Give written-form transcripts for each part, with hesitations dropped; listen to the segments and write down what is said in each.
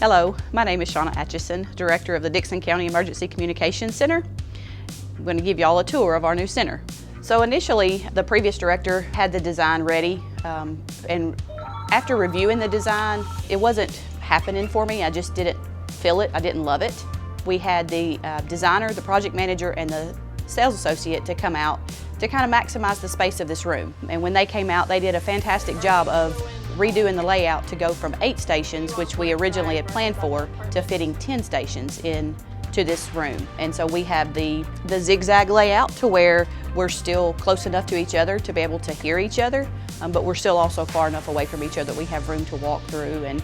Hello, my name is Shauna Atchison, Director of the Dickson County Emergency Communications Center. I'm going to give you all a tour of our new center. So initially, the previous director had the design ready, and after reviewing the design, it wasn't happening for me. I just didn't feel it, I didn't love it. We had the designer, the project manager, and the sales associate to come out to kind of maximize the space of this room. And when they came out, they did a fantastic job of redoing the layout to go from 8 stations, which we originally had planned for, to fitting 10 stations into this room. And so we have the zigzag layout to where we're still close enough to each other to be able to hear each other, but we're still also far enough away from each other that we have room to walk through and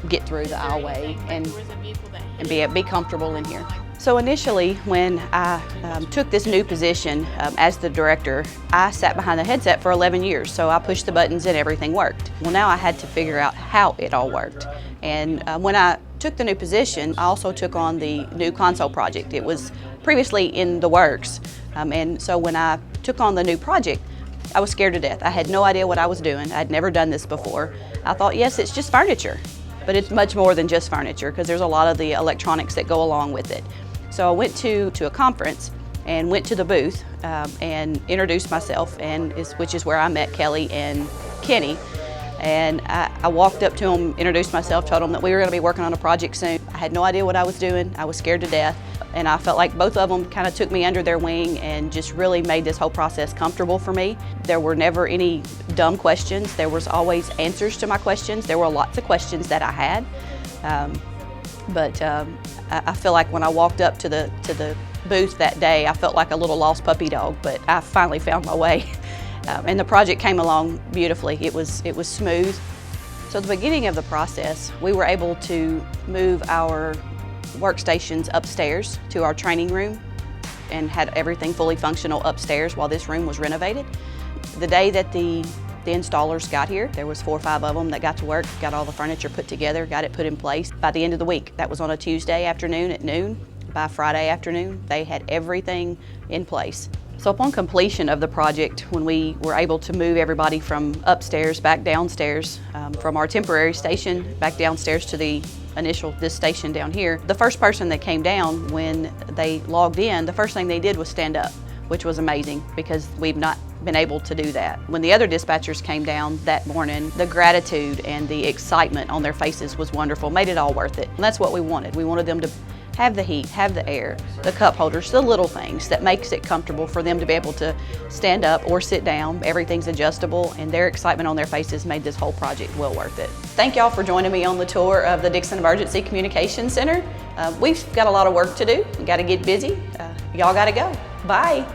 get through the aisleway and be comfortable in here. So initially, when I took this new position as the director, I sat behind the headset for 11 years, so I pushed the buttons and everything worked. Well, now I had to figure out how it all worked. And when I took the new position, I also took on the new console project. It was previously in the works, and so when I took on the new project, I was scared to death. I had no idea what I was doing. I'd never done this before. I thought, yes, it's just furniture, but it's much more than just furniture because there's a lot of the electronics that go along with it. So I went to a conference and went to the booth and introduced myself, which is where I met Kelly and Kenny. And I walked up to them, introduced myself, told them that we were going to be working on a project soon. I had no idea what I was doing. I was scared to death. And I felt like both of them kind of took me under their wing and just really made this whole process comfortable for me. There were never any dumb questions. There was always answers to my questions. There were lots of questions that I had. But I feel like when I walked up to the booth that day, I felt like a little lost puppy dog, but I finally found my way. And the project came along beautifully. It was smooth. So at the beginning of the process, we were able to move our workstations upstairs to our training room and had everything fully functional upstairs while this room was renovated. The day that the installers got here, there was 4 or 5 of them that got to work, got all the furniture put together, got it put in place. By the end of the week, that was on a Tuesday afternoon at noon. By Friday afternoon, they had everything in place. So upon completion of the project, when we were able to move everybody from upstairs back downstairs, from our temporary station back downstairs to this station down here, the first person that came down when they logged in, the first thing they did was stand up, which was amazing because we've not been able to do that. When the other dispatchers came down that morning, the gratitude and the excitement on their faces was wonderful, made it all worth it. And that's what we wanted. We wanted them to have the heat, have the air, the cup holders, the little things that makes it comfortable for them to be able to stand up or sit down. Everything's adjustable, and their excitement on their faces made this whole project well worth it. Thank y'all for joining me on the tour of the Dickson Emergency Communications Center. We've got a lot of work to do. We got to get busy. Y'all got to go. Bye.